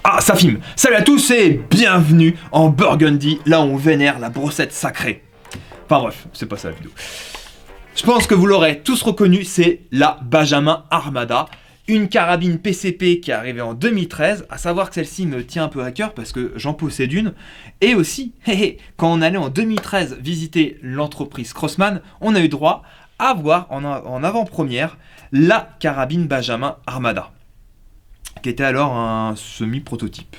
Ah, ça filme. Salut à tous et bienvenue en Burgundy, là où on vénère la brossette sacrée. Enfin bref, c'est pas ça la vidéo. Je pense que vous l'aurez tous reconnu, c'est la Benjamin Armada, une carabine PCP qui est arrivée en 2013, à savoir que celle-ci me tient un peu à cœur parce que j'en possède une. Et aussi, quand on allait en 2013 visiter l'entreprise Crossman, on a eu droit à voir en avant-première la carabine Benjamin Armada, qui était alors un semi-prototype.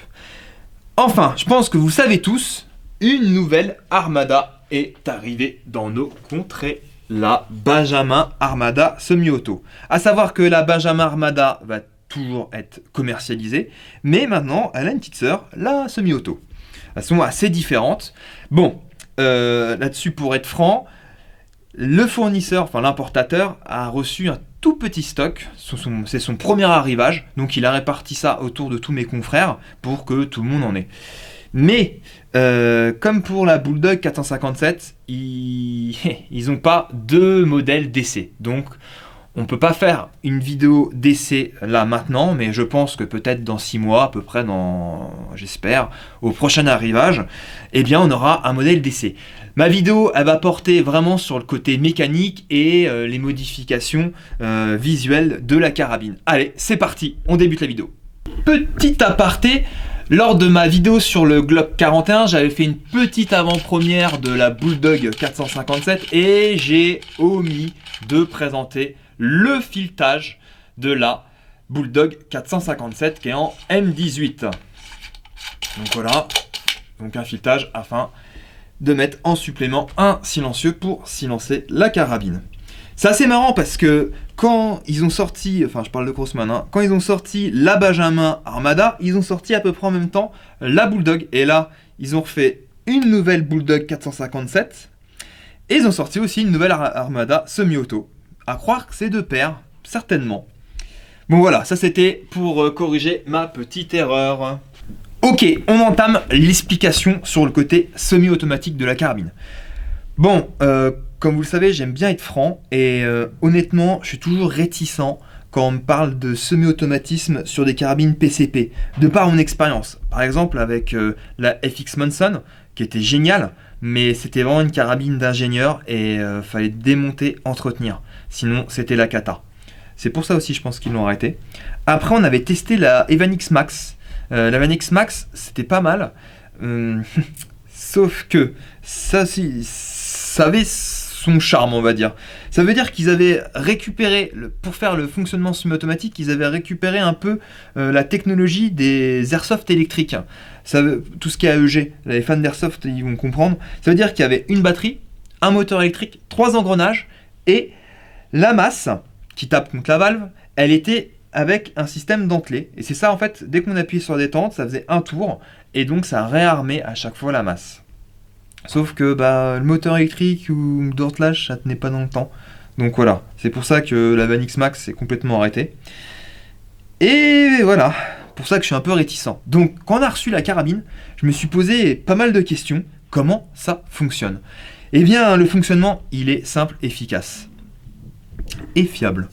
Enfin, je pense que vous savez tous, une nouvelle Armada est arrivée dans nos contrées. La Benjamin Armada semi-auto. À savoir que la Benjamin Armada va toujours être commercialisée, mais maintenant elle a une petite sœur, la semi-auto. Elles sont assez différentes. Bon, là-dessus pour être franc, le fournisseur, enfin l'importateur, a reçu un tout petit stock, c'est son premier arrivage, donc il a réparti ça autour de tous mes confrères pour que tout le monde en ait. Mais, comme pour la Bulldog 457, ils n'ont pas deux modèles d'essai. Donc, on ne peut pas faire une vidéo d'essai là maintenant, mais je pense que peut-être dans 6 mois, à peu près j'espère, au prochain arrivage, eh bien, on aura un modèle d'essai. Ma vidéo, elle va porter vraiment sur le côté mécanique et les modifications visuelles de la carabine. Allez, c'est parti, on débute la vidéo. Petit aparté. Lors de ma vidéo sur le Glock 41, j'avais fait une petite avant-première de la Bulldog 457 et j'ai omis de présenter le filetage de la Bulldog 457 qui est en M18. Donc voilà, donc un filetage afin de mettre en supplément un silencieux pour silencer la carabine. C'est assez marrant parce que quand ils ont sorti, enfin je parle de Crossman, hein, quand ils ont sorti la Benjamin Armada, ils ont sorti à peu près en même temps la Bulldog. Et là, ils ont refait une nouvelle Bulldog 457. Et ils ont sorti aussi une nouvelle Armada semi-auto. À croire que c'est deux paires, certainement. Bon voilà, ça c'était pour corriger ma petite erreur. Ok, on entame l'explication sur le côté semi-automatique de la carabine. Bon, comme vous le savez, j'aime bien être franc et honnêtement, je suis toujours réticent quand on me parle de semi-automatisme sur des carabines PCP, de par mon expérience. Par exemple, avec la FX Monson, qui était géniale, mais c'était vraiment une carabine d'ingénieur et fallait démonter, entretenir. Sinon, c'était la cata. C'est pour ça aussi, je pense qu'ils l'ont arrêté. Après, on avait testé la Evanix Max. La Evanix Max, c'était pas mal. Sauf que ça avait son charme, on va dire. Ça veut dire qu'ils avaient récupéré, pour faire le fonctionnement semi-automatique, ils avaient récupéré un peu la technologie des airsoft électriques. Tout ce qui est AEG, les fans d'airsoft, ils vont comprendre. Ça veut dire qu'il y avait une batterie, un moteur électrique, 3 engrenages, et la masse qui tape contre la valve, elle était avec un système dentelé. Et c'est ça, en fait, dès qu'on appuyait sur la détente, ça faisait un tour, et donc ça réarmait à chaque fois la masse. Sauf que le moteur électrique ou le dentelage, ça tenait pas dans le temps. Donc voilà, c'est pour ça que la Vanix Max est complètement arrêtée. Et voilà, pour ça que je suis un peu réticent. Donc quand on a reçu la carabine, je me suis posé pas mal de questions. Comment ça fonctionne ? Eh bien, le fonctionnement, il est simple, efficace et fiable.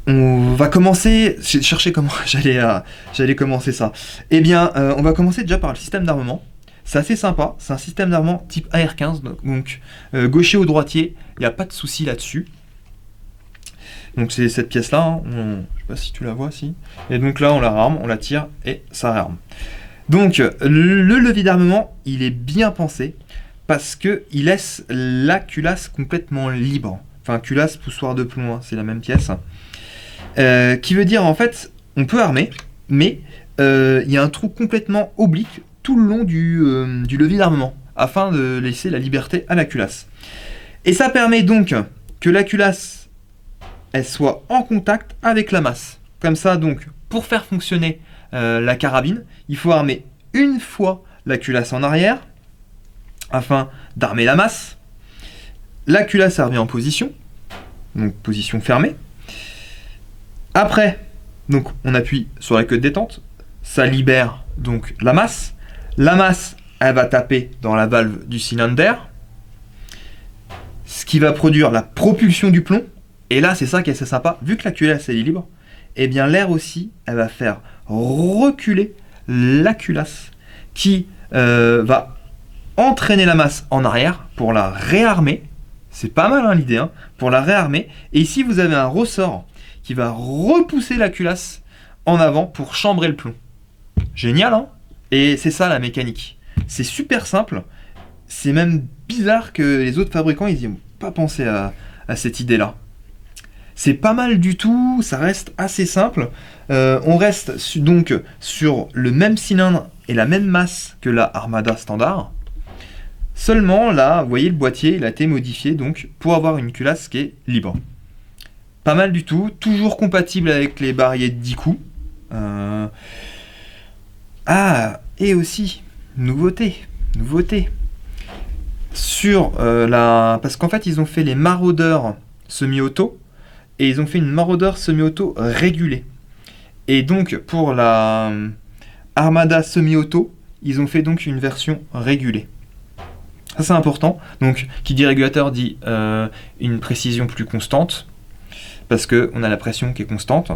On va commencer, j'ai cherché comment j'allais commencer ça. Eh bien, on va commencer déjà par le système d'armement. C'est assez sympa, c'est un système d'armement type AR-15, donc gaucher ou droitier, il n'y a pas de souci là-dessus. Donc c'est cette pièce-là, hein, je ne sais pas si tu la vois, si. Et donc là on la réarme, on la tire et ça réarme. Donc le levier d'armement, il est bien pensé parce qu'il laisse la culasse complètement libre. Enfin culasse, poussoir de plomb, hein, c'est la même pièce. Qui veut dire en fait, on peut armer, mais il y a un trou complètement oblique tout le long du levier d'armement, afin de laisser la liberté à la culasse. Et ça permet donc que la culasse, elle soit en contact avec la masse. Comme ça, donc, pour faire fonctionner la carabine, il faut armer une fois la culasse en arrière, afin d'armer la masse. La culasse revient en position, donc position fermée. Après, donc, on appuie sur la queue de détente, ça libère donc la masse. La masse, elle va taper dans la valve du cylindre, ce qui va produire la propulsion du plomb. Et là, c'est ça qui est assez sympa. Vu que la culasse elle est libre, et bien l'air aussi, elle va faire reculer la culasse qui va entraîner la masse en arrière pour la réarmer. C'est pas mal hein, l'idée, hein, pour la réarmer. Et ici, vous avez un ressort qui va repousser la culasse en avant pour chambrer le plomb. Génial, hein? Et c'est ça la mécanique. C'est super simple. C'est même bizarre que les autres fabricants, ils n'y ont pas pensé à cette idée-là. C'est pas mal du tout, ça reste assez simple. On reste donc sur le même cylindre et la même masse que la Armada standard. Seulement là, vous voyez le boîtier, il a été modifié donc pour avoir une culasse qui est libre. Pas mal du tout, toujours compatible avec les barilles de 10 coups. Ah, et aussi, nouveauté. Sur parce qu'en fait, ils ont fait les maraudeurs semi-auto et ils ont fait une maraudeur semi-auto régulée. Et donc, pour la Armada semi-auto, ils ont fait donc une version régulée. Ça, c'est important. Donc, qui dit régulateur dit une précision plus constante, parce qu'on a la pression qui est constante.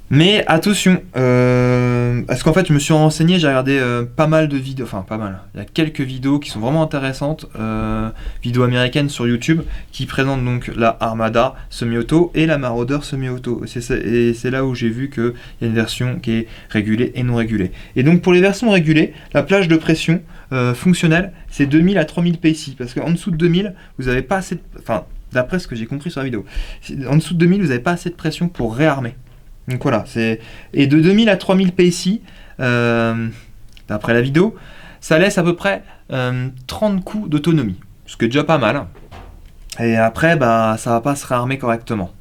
Mais attention, parce qu'en fait, je me suis renseigné, j'ai regardé pas mal de vidéos, enfin pas mal, il y a quelques vidéos qui sont vraiment intéressantes, vidéos américaines sur YouTube, qui présentent donc la Armada semi-auto et la Marauder semi-auto. Et c'est là où j'ai vu qu'il y a une version qui est régulée et non régulée. Et donc pour les versions régulées, la plage de pression fonctionnelle, c'est 2000 à 3000 PSI, parce qu'en dessous de 2000, vous n'avez pas assez de... Enfin, d'après ce que j'ai compris sur la vidéo, en dessous de 2000, vous n'avez pas assez de pression pour réarmer. Donc voilà, et de 2000 à 3000 PSI, d'après la vidéo, ça laisse à peu près 30 coups d'autonomie, ce qui est déjà pas mal. Et après, bah, ça va pas se réarmer correctement.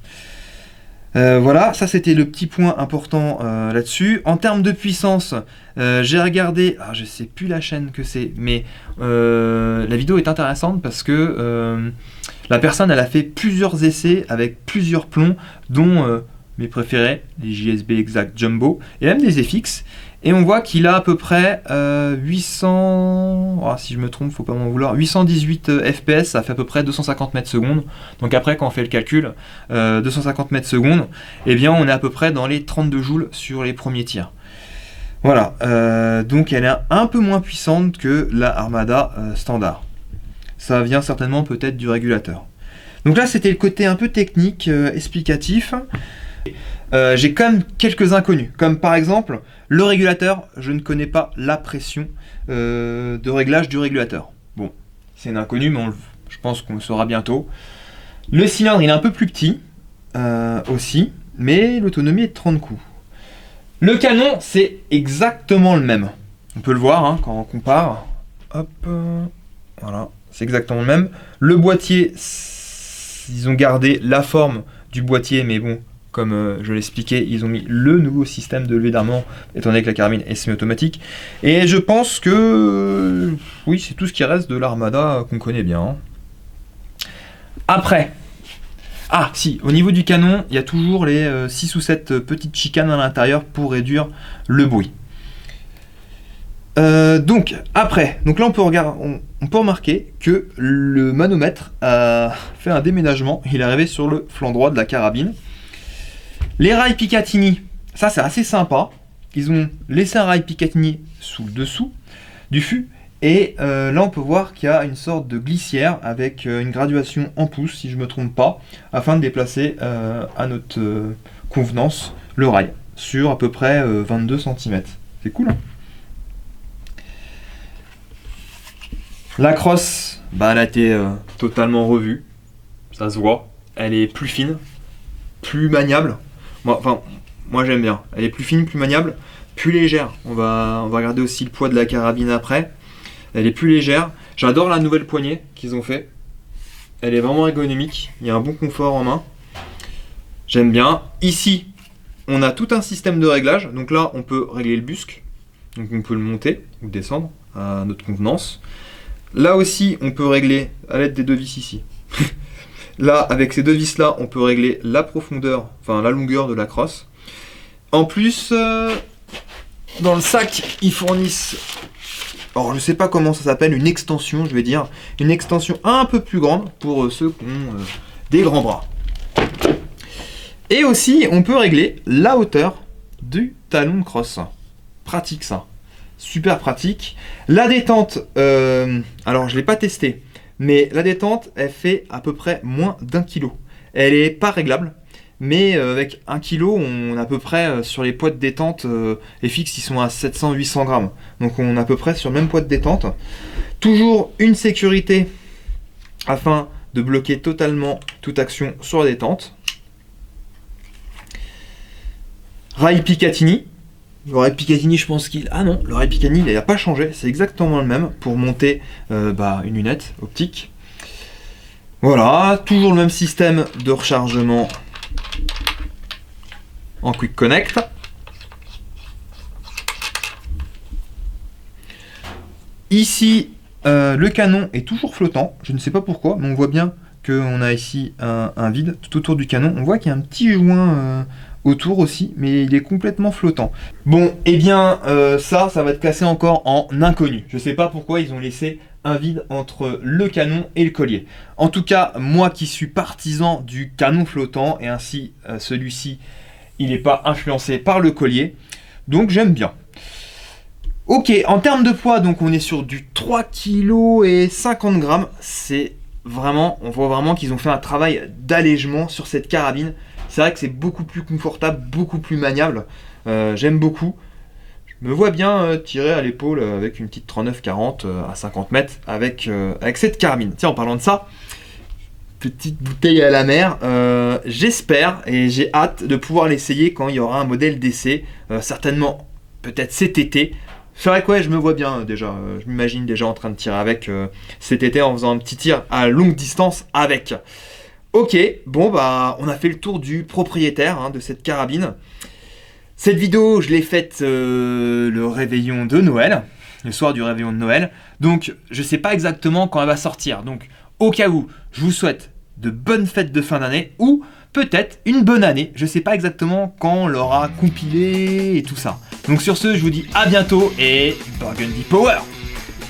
Voilà, ça c'était le petit point important là-dessus. En termes de puissance, j'ai regardé, je sais plus la chaîne que c'est, mais la vidéo est intéressante parce que la personne elle a fait plusieurs essais avec plusieurs plombs, dont mes préférés, les JSB Exact Jumbo, et même des FX. Et on voit qu'il a à peu près 800, si je me trompe, faut pas m'en vouloir, 818 FPS, ça fait à peu près 250 mètres secondes. Donc après, quand on fait le calcul, 250 mètres secondes, eh bien on est à peu près dans les 32 joules sur les premiers tirs. Voilà, donc elle est un peu moins puissante que la Armada standard. Ça vient certainement peut-être du régulateur. Donc là, c'était le côté un peu technique, explicatif. J'ai quand même quelques inconnus, comme par exemple le régulateur, je ne connais pas la pression de réglage du régulateur. Bon, c'est un inconnu, mais je pense qu'on le saura bientôt. Le cylindre, il est un peu plus petit aussi, mais l'autonomie est de 30 coups. Le canon, c'est exactement le même. On peut le voir hein, quand on compare. Hop, voilà, c'est exactement le même. Le boîtier, ils ont gardé la forme du boîtier, mais bon, comme je l'expliquais, ils ont mis le nouveau système de levée d'armement, étant donné que la carabine est semi-automatique. Et je pense que, oui, c'est tout ce qui reste de l'Armada qu'on connaît bien. Hein. Après, si, au niveau du canon, il y a toujours les 6 ou 7 petites chicanes à l'intérieur pour réduire le bruit. Donc là on peut remarquer que le manomètre a fait un déménagement, il est arrivé sur le flanc droit de la carabine. Les rails Picatinny, ça c'est assez sympa, ils ont laissé un rail Picatinny sous le dessous du fût, et là on peut voir qu'il y a une sorte de glissière avec une graduation en pouces si je ne me trompe pas, afin de déplacer à notre convenance le rail sur à peu près 22 cm. C'est cool hein. La crosse, elle a été totalement revue, ça se voit, elle est plus fine, plus maniable, moi j'aime bien, elle est plus fine, plus maniable, plus légère, on va regarder aussi le poids de la carabine après, elle est plus légère, j'adore la nouvelle poignée qu'ils ont fait, elle est vraiment ergonomique, il y a un bon confort en main, j'aime bien. Ici, on a tout un système de réglage, donc là on peut régler le busc, donc on peut le monter ou descendre à notre convenance. Là aussi, on peut régler à l'aide des deux vis ici. Là, avec ces deux vis-là, on peut régler la profondeur, enfin la longueur de la crosse. En plus, dans le sac, ils fournissent, alors je sais pas comment ça s'appelle, une extension, je vais dire, une extension un peu plus grande pour ceux qui ont des grands bras. Et aussi, on peut régler la hauteur du talon de crosse. Pratique ça. Super pratique. La détente, alors je ne l'ai pas testé, mais la détente, elle fait à peu près moins d'1 kg. Elle est pas réglable, mais avec 1 kg, on est à peu près sur les poids de détente FX, ils sont à 700-800 grammes. Donc on est à peu près sur le même poids de détente. Toujours une sécurité afin de bloquer totalement toute action sur la détente. Rail Picatinny. Le rail Picatinny, je pense qu'il... Ah non, le rail Picatinny, il n'a pas changé. C'est exactement le même pour monter une lunette optique. Voilà, toujours le même système de rechargement en Quick Connect. Ici, le canon est toujours flottant. Je ne sais pas pourquoi, mais on voit bien qu'on a ici un vide tout autour du canon. On voit qu'il y a un petit joint autour aussi, mais il est complètement flottant. Bon, eh bien, ça va être classé encore en inconnu. Je ne sais pas pourquoi ils ont laissé un vide entre le canon et le collier. En tout cas, moi qui suis partisan du canon flottant, et ainsi celui-ci, il n'est pas influencé par le collier, donc j'aime bien. Ok, en termes de poids, donc on est sur du 3,50 kg. C'est vraiment, on voit vraiment qu'ils ont fait un travail d'allègement sur cette carabine. C'est vrai que c'est beaucoup plus confortable, beaucoup plus maniable. J'aime beaucoup. Je me vois bien tirer à l'épaule avec une petite 39-40 à 50 mètres avec cette carabine. Tiens, en parlant de ça, petite bouteille à la mer. J'espère et j'ai hâte de pouvoir l'essayer quand il y aura un modèle d'essai. Certainement, peut-être cet été. C'est vrai que ouais, je me vois bien déjà. Je m'imagine déjà en train de tirer avec cet été en faisant un petit tir à longue distance avec. Ok, bon bah on a fait le tour du propriétaire de cette carabine. Cette vidéo, je l'ai faite le réveillon de Noël, le soir du réveillon de Noël. Donc je sais pas exactement quand elle va sortir. Donc au cas où, je vous souhaite de bonnes fêtes de fin d'année ou peut-être une bonne année. Je sais pas exactement quand on l'aura compilé et tout ça. Donc sur ce, je vous dis à bientôt et Burgundy Power!